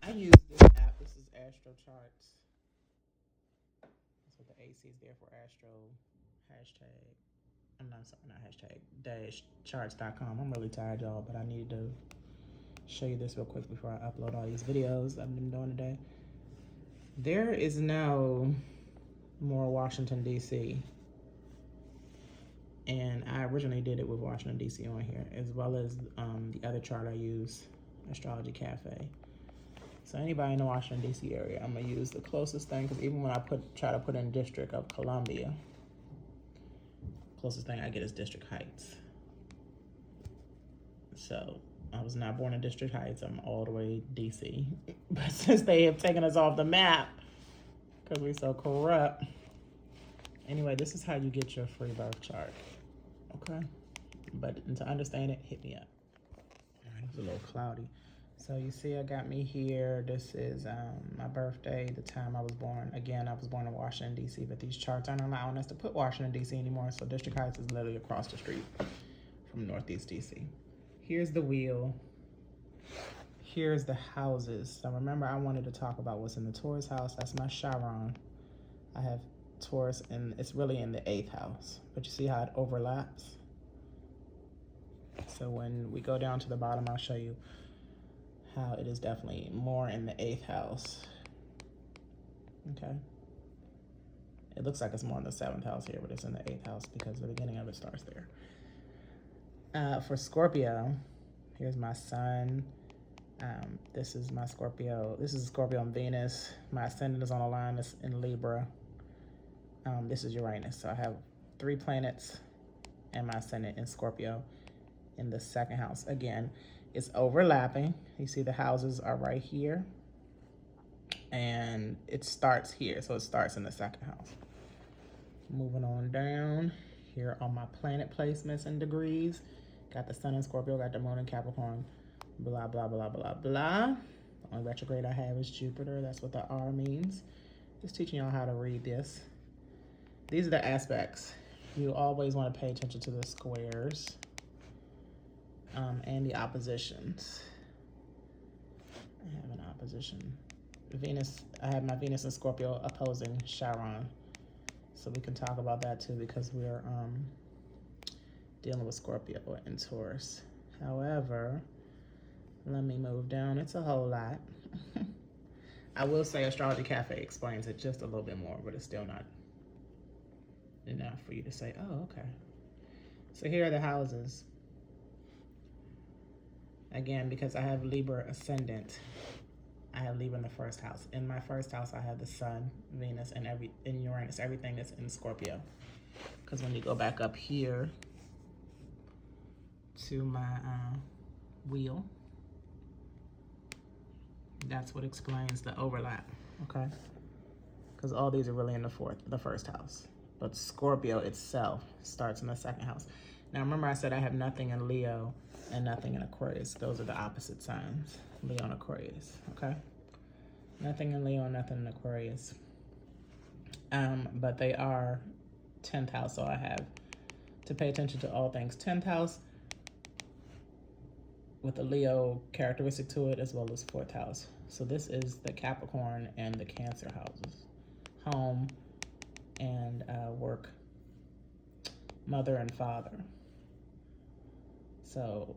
I use this app. This is Astro Charts. That's what the AC is there for. Astro hashtag. I'm not sorry, not hashtag dash charts.com. I'm really tired, y'all, but I needed to show you this real quick before I upload all these videos I've been doing today. There is no more Washington, D.C. And I originally did it with Washington, D.C. on here, as well as the other chart I use, Astrology Cafe. So anybody in the Washington, D.C. area, I'm going to use the closest thing, because even when I try to put in District of Columbia, closest thing I get is District Heights. So I was not born in District Heights. I'm all the way D.C. But since they have taken us off the map, because we're so corrupt. Anyway, this is how you get your free birth chart. Okay? But to understand it, hit me up. All right, it's a little cloudy. So you see I got me here. This is my birthday, the time I was born. Again, I was born in Washington, D.C., but these charts aren't allowing us to put Washington, D.C. anymore, so District Heights is literally across the street from Northeast D.C. Here's the wheel. Here's the houses. So remember, I wanted to talk about what's in the Taurus house. That's my Chiron. I have Taurus, and it's really in the 8th house. But you see how it overlaps? So when we go down to the bottom, I'll show you how it is definitely more in the 8th house. Okay. It looks like it's more in the 7th house here, but it's in the 8th house because the beginning of it starts there. For Scorpio, here's my sun. This is my Scorpio. This is Scorpio and Venus. My ascendant is on a line that's in Libra. This is Uranus. So I have 3 planets and my ascendant in Scorpio in the 2nd house. Again, it's overlapping. You see the houses are right here. And it starts here. So it starts in the 2nd house. Moving on down. Here are my planet placements and degrees. Got the sun in Scorpio, got the moon in Capricorn. Blah, blah, blah, blah, blah. The only retrograde I have is Jupiter. That's what the R means. Just teaching y'all how to read this. These are the aspects. You always want to pay attention to the squares and the oppositions. I have an opposition. Venus, I have my Venus and Scorpio opposing Chiron. So we can talk about that too because we're dealing with Scorpio and Taurus. However, let me move down. It's a whole lot. I will say Astrology Cafe explains it just a little bit more, but it's still not enough for you to say, oh, okay. So here are the houses. Again, because I have Libra ascendant, I have Libra in the 1st house. In my 1st house, I have the sun, Venus, and in Uranus, everything that's in Scorpio. Because when you go back up here to my wheel, that's what explains the overlap, okay? Because all these are really in the 1st house. But Scorpio itself starts in the 2nd house. Now remember I said I have nothing in Leo and nothing in Aquarius. Those are the opposite signs, Leo and Aquarius, okay? Nothing in Leo and nothing in Aquarius. But they are 10th house, so I have to pay attention to all things 10th house with a Leo characteristic to it, as well as 4th house. So this is the Capricorn and the Cancer houses. Home and work, mother and father. So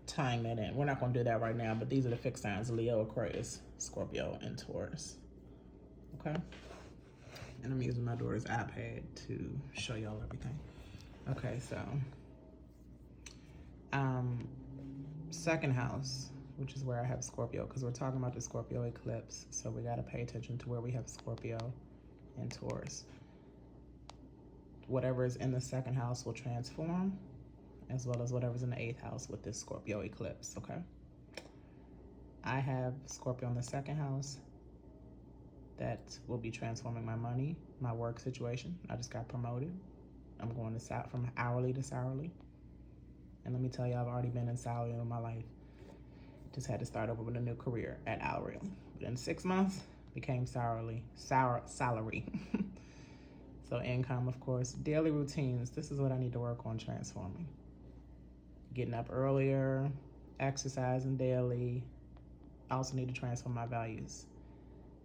tying that in. We're not going to do that right now, but these are the fixed signs: Leo, Aquarius, Scorpio, and Taurus. Okay? And I'm using my daughter's iPad to show y'all everything. Okay, so 2nd house, which is where I have Scorpio, because we're talking about the Scorpio eclipse, so we got to pay attention to where we have Scorpio and Taurus. Whatever is in the 2nd house will transform, as well as whatever's in the 8th house with this Scorpio eclipse, okay? I have Scorpio in the 2nd house. That will be transforming my money, my work situation. I just got promoted. I'm going to from hourly to hourly. And let me tell you, I've already been in salary in my life. Just had to start over with a new career at hourly. But in 6 months, became salary. So income, of course. Daily routines. This is what I need to work on transforming. Getting up earlier, exercising daily, I also need to transform my values.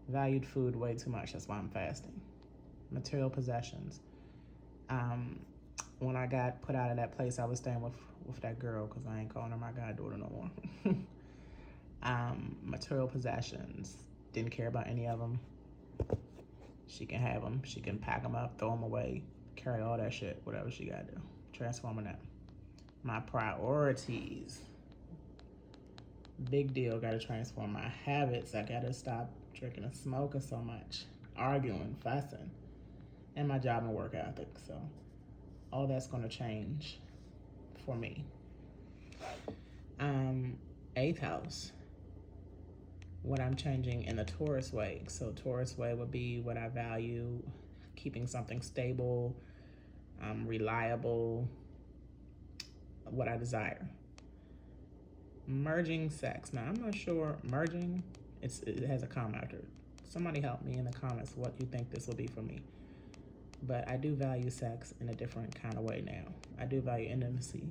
Valued food way too much. That's why I'm fasting. Material possessions. When I got put out of that place I was staying with that girl, because I ain't calling her my goddaughter no more. Material possessions. Didn't care about any of them. She can have them. She can pack them up, throw them away, carry all that shit, whatever she got to do. Transforming that. My priorities. Big deal. Got to transform my habits. I got to stop drinking and smoking so much, arguing, fussing, and my job and work ethic. So all that's going to change for me. 8th house. What I'm changing in the Taurus way. So Taurus way would be what I value, keeping something stable, reliable, what I desire. Merging sex. Now, I'm not sure. Merging, it has a comma after it. Somebody help me in the comments what you think this will be for me. But I do value sex in a different kind of way now. I do value intimacy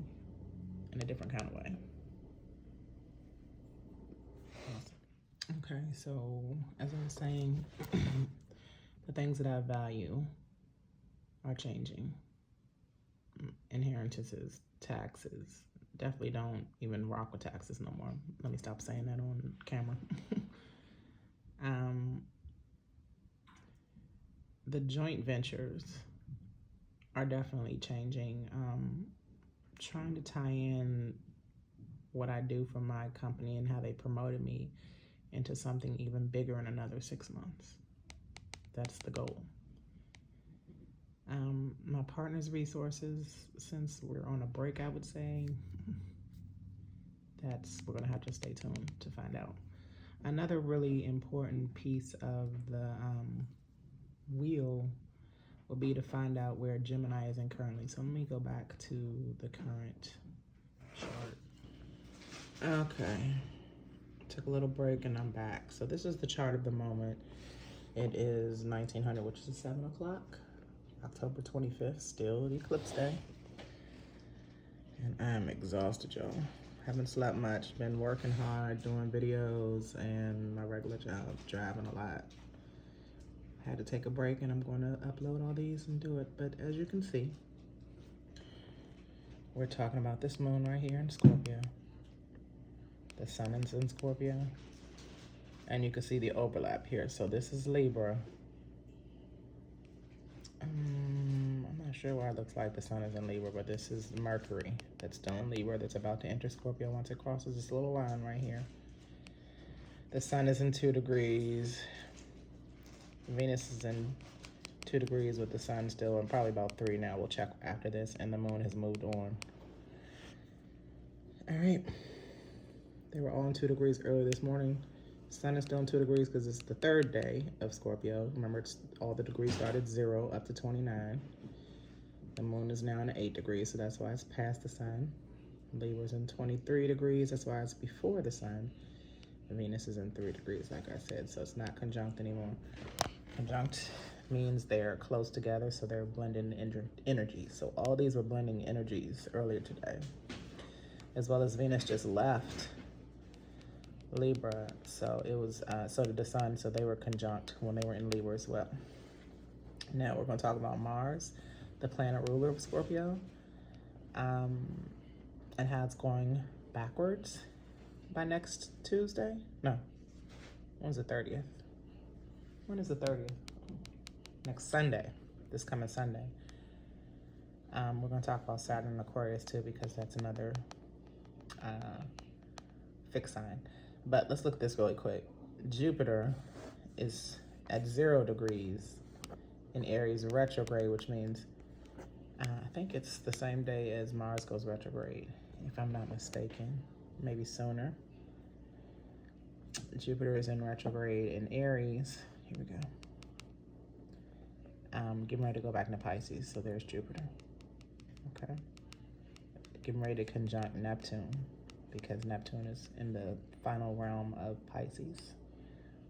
in a different kind of way. Okay, so as I was saying, the things that I value are changing. Inheritances, taxes. Definitely don't even rock with taxes no more. Let me stop saying that on camera. The joint ventures are definitely changing. Trying to tie in what I do for my company and how they promoted me into something even bigger in another 6 months. That's the goal. My partner's resources, since we're on a break, I would say, we're gonna have to stay tuned to find out. Another really important piece of the wheel will be to find out where Gemini is in currently. So let me go back to the current chart. Okay. Took a little break and I'm back. So this is the chart of the moment. It is 1900, which is 7 o'clock, October 25th, still eclipse day. And I'm exhausted, y'all. Haven't slept much, been working hard, doing videos and my regular job, driving a lot. Had to take a break and I'm going to upload all these and do it. But as you can see, we're talking about this moon right here in Scorpio. The sun is in Scorpio. And you can see the overlap here. So this is Libra. I'm not sure why it looks like the sun is in Libra, but this is Mercury that's still in Libra that's about to enter Scorpio once it crosses this little line right here. The sun is in 2 degrees. Venus is in 2 degrees with the sun still, and probably about 3 now. We'll check after this, and the moon has moved on. All right. They were all in 2 degrees earlier this morning. Sun is still in 2 degrees because it's the 3rd day of Scorpio. Remember, all the degrees started 0 up to 29. The moon is now in 8 degrees, so that's why it's past the sun. Libra's in 23 degrees. That's why it's before the sun. Venus is in 3 degrees, like I said, so it's not conjunct anymore. Conjunct means they're close together, so they're blending energies. So all these were blending energies earlier today, as well as Venus just left Libra, so it was so did the sun, so they were conjunct when they were in Libra as well. Now we're going to talk about Mars, the planet ruler of Scorpio, and how it's going backwards by next Tuesday. No, when's the 30th? When is the 30th? Next Sunday, this coming Sunday. We're going to talk about Saturn and Aquarius too, because that's another fixed sign. But let's look at this really quick. Jupiter is at 0 degrees in Aries retrograde, which means I think it's the same day as Mars goes retrograde, if I'm not mistaken, maybe sooner. Jupiter is in retrograde in Aries. Here we go. Getting ready to go back into Pisces, so there's Jupiter. Okay. Getting ready to conjunct Neptune, because Neptune is in the final realm of Pisces.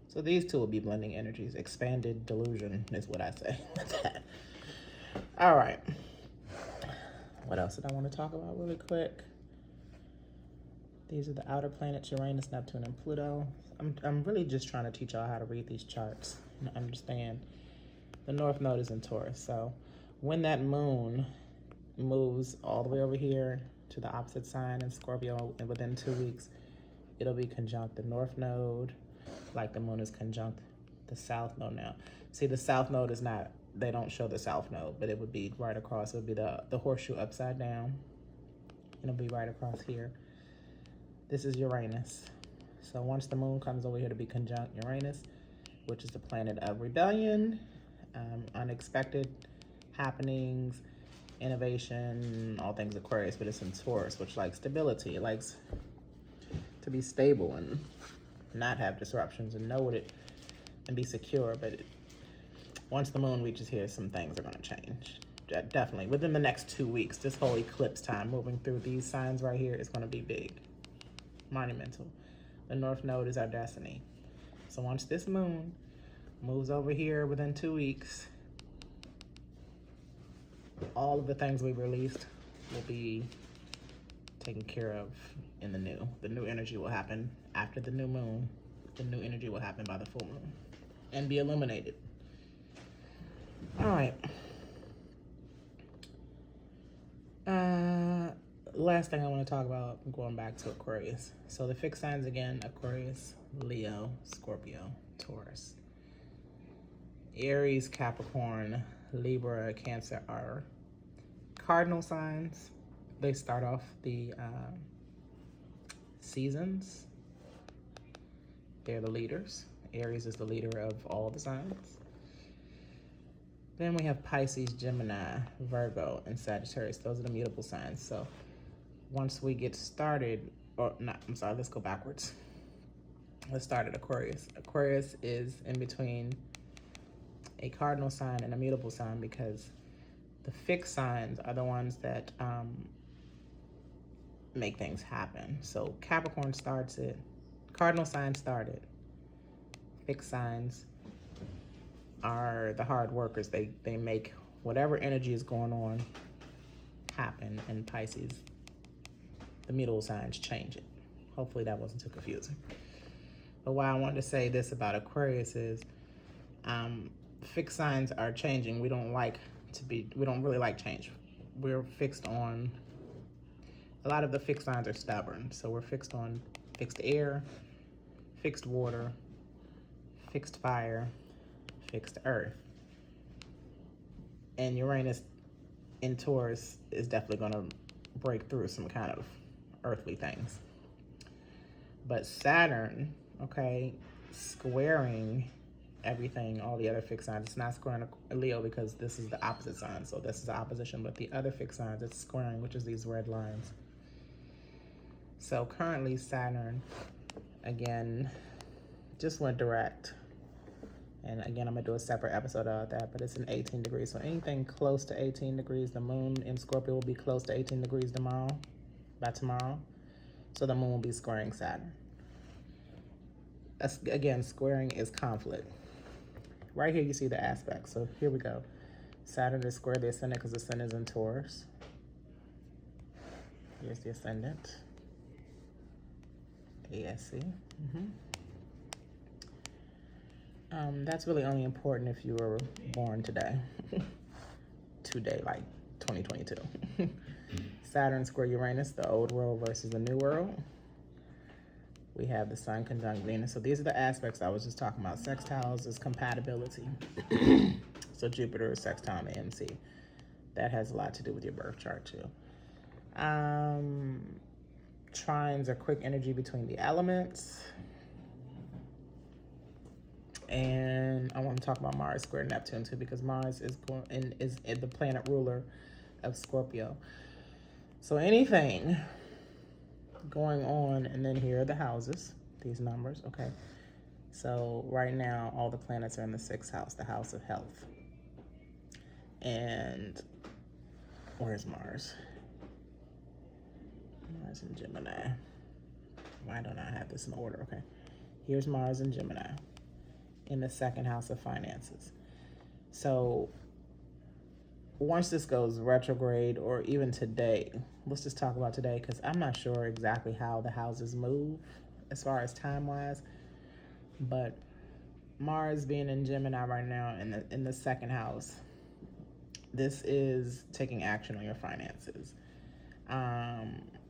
So these two will be blending energies. Expanded delusion is what I say. All right. What else did I want to talk about really quick? These are the outer planets, Uranus, Neptune, and Pluto. I'm really just trying to teach y'all how to read these charts and understand. The North Node is in Taurus, so when that moon moves all the way over here to the opposite sign in Scorpio, and within 2 weeks, it'll be conjunct the North Node, like the moon is conjunct the South Node now. See, the South Node is not, they don't show the South Node, but it would be right across. It would be the horseshoe upside down. It'll be right across here. This is Uranus. So once the moon comes over here to be conjunct Uranus, which is the planet of rebellion, unexpected happenings, innovation, all things Aquarius, but it's in Taurus, which likes stability. It likes to be stable and not have disruptions and know what it, and be secure. But once the moon reaches here, some things are going to change. Definitely within the next 2 weeks. This whole eclipse time moving through these signs right here is going to be big, monumental. The North Node is our destiny. So once this moon moves over here within 2 weeks, all of the things we released will be taken care of in the new. The new energy will happen after the new moon. The new energy will happen by the full moon and be illuminated. All right. Last thing I want to talk about, going back to Aquarius. So the fixed signs again: Aquarius, Leo, Scorpio, Taurus. Aries, Capricorn, Libra, Cancer are cardinal signs. They start off the seasons. They're the leaders. Aries is the leader of all the signs. Then we have Pisces, Gemini, Virgo, and Sagittarius. Those are the mutable signs. So once we get started, or not, I'm sorry, let's go backwards. Let's start at Aquarius. Aquarius is in between a cardinal sign and a mutable sign because the fixed signs are the ones that make things happen. So Capricorn starts it. Cardinal signs started. Fixed signs are the hard workers. They make whatever energy is going on happen. And Pisces, the mutable signs, change it. Hopefully that wasn't too confusing. But why I wanted to say this about Aquarius is fixed signs are changing. We don't really like change. We're fixed on, a lot of the fixed signs are stubborn. So we're fixed on fixed air, fixed water, fixed fire, fixed earth. And Uranus in Taurus is definitely going to break through some kind of earthly things. But Saturn, okay, squaring everything, all the other fixed signs. It's not squaring Leo because this is the opposite sign. So this is the opposition, but the other fixed signs, it's squaring, which is these red lines. So currently Saturn, again, just went direct. And again, I'm gonna do a separate episode of that, but it's in 18 degrees. So anything close to 18 degrees, the moon in Scorpio will be close to 18 degrees by tomorrow. So the moon will be squaring Saturn. That's, again, squaring is conflict. Right here, you see the aspect. So here we go. Saturn is square the ascendant because the ascendant is in Taurus. Here's the ascendant. ASC. That's really only important if you were born today. Today, like 2022. Saturn square Uranus, the old world versus the new world. We have the sun conjunct Venus. So these are the aspects I was just talking about. Sextiles is compatibility. So Jupiter is sextile to MC. That has a lot to do with your birth chart too. Trines are quick energy between the elements. And I want to talk about Mars square Neptune too, because Mars is the planet ruler of Scorpio. So anything going on, and then here are the houses, these numbers, okay? So right now, all the planets are in the 6th house, the house of health. And where's Mars? Mars in Gemini. Why don't I have this in order? Okay, here's Mars in Gemini in the 2nd house of finances. So once this goes retrograde, or even today, let's just talk about today, because I'm not sure exactly how the houses move as far as time-wise, But Mars being in Gemini right now in the second house, this is taking action on your finances.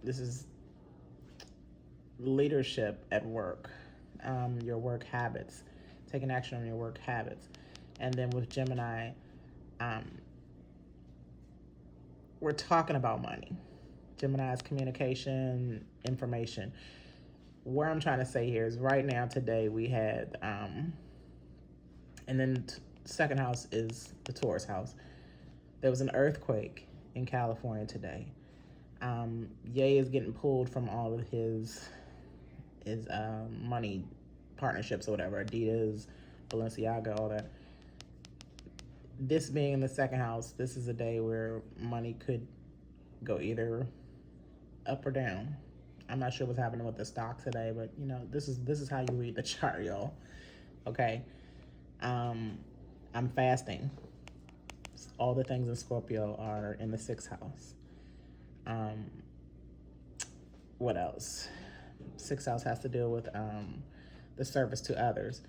This is leadership at work, your work habits, taking action on your work habits. And then with Gemini, we're talking about money. Gemini's communication, information. Where I'm trying to say here is right now, today, we had, and then second house is the Taurus house. There was an earthquake in California today. Ye is getting pulled from all of his money partnerships or whatever, Adidas, Balenciaga, all that. This being in the second house, this is a day where money could go either up or down. I'm not sure what's happening with the stock today, but you know, this is how you read the chart, y'all. Okay. I'm fasting. All the things in Scorpio are in the sixth house. What else? Sixth house has to deal with the service to others.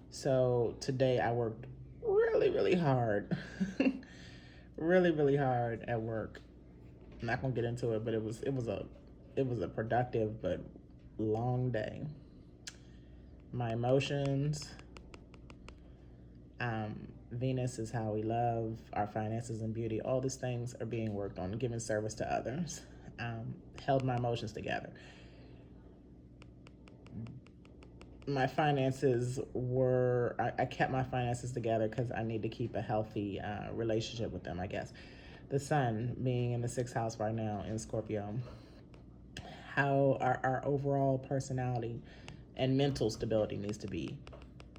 So today I worked really hard. really hard at work. I'm not gonna get into it, but it was a productive but long day. My emotions, Venus is how we love, our finances and beauty. All these things are being worked on, giving service to others. Held my emotions together. My finances were, I kept my finances together because I need to keep a healthy relationship with them, I guess. The sun being in the sixth house right now in Scorpio, how our overall personality and mental stability needs to be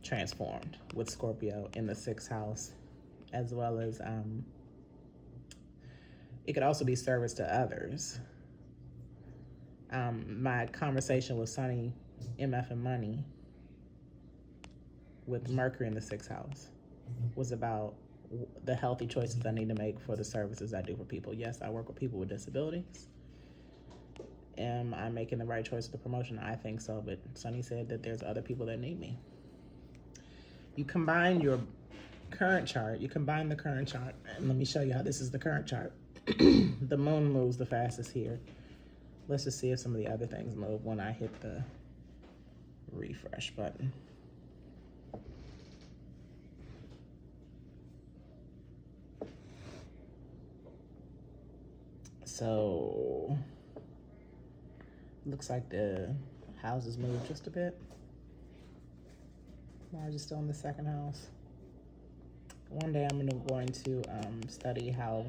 transformed with Scorpio in the sixth house, as well as it could also be service to others. My conversation with Sunny, MF and Money, with Mercury in the sixth house, was about the healthy choices I need to make for the services I do for people. Yes, I work with people with disabilities. Am I making the right choice for the promotion? I think so, but Sunny said that there's other people that need me. You combine your current chart, and let me show you how this is the current chart. The moon moves the fastest here. Let's just see if some of the other things move when I hit the refresh button. So, looks like the houses moved just a bit. Mars is still in the second house. One day I'm going to study how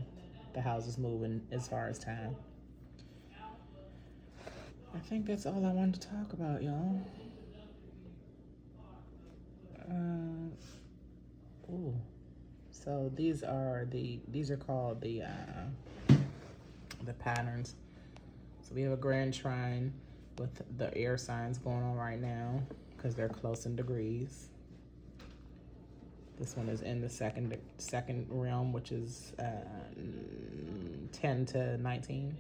the houses move in as far as time. I think that's all I wanted to talk about, y'all. So these are called the patterns. So we have a grand trine with the air signs going on right now because they're close in degrees. This one is in the second realm, which is 10 to 19.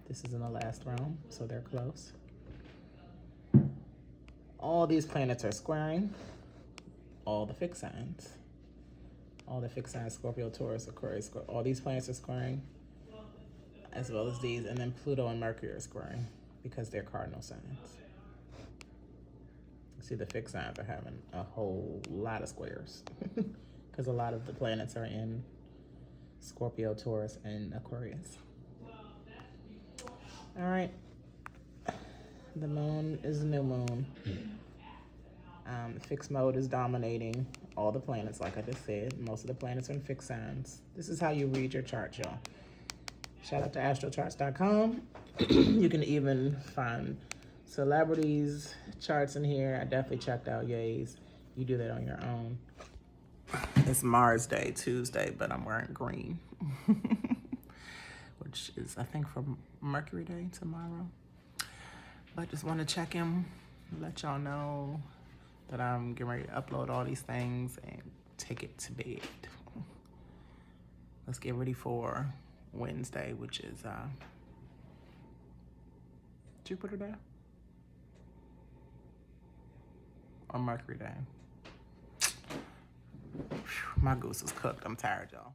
This is in the last realm, so they're close. All these planets are squaring all the fixed signs. All the fixed signs, Scorpio, Taurus, Aquarius, all these planets are squaring, as well as these, and then Pluto and Mercury are squaring because they're cardinal signs. See, the fixed signs are having a whole lot of squares because a lot of the planets are in Scorpio, Taurus, and Aquarius. All right. The moon is the new moon. Fixed mode is dominating all the planets, like I just said. Most of the planets are in fixed signs. This is how you read your chart, y'all. Shout out to astrocharts.com. You can even find celebrities' charts in here. I definitely checked out Ye's. You do that on your own. It's Mars Day, Tuesday, but I'm wearing green, which is, I think, for Mercury Day tomorrow. But I just want to check in, let y'all know that I'm getting ready to upload all these things and take it to bed. Let's get ready for Wednesday, which is Jupiter Day. on Mercury Day. Whew, my goose is cooked. I'm tired, y'all.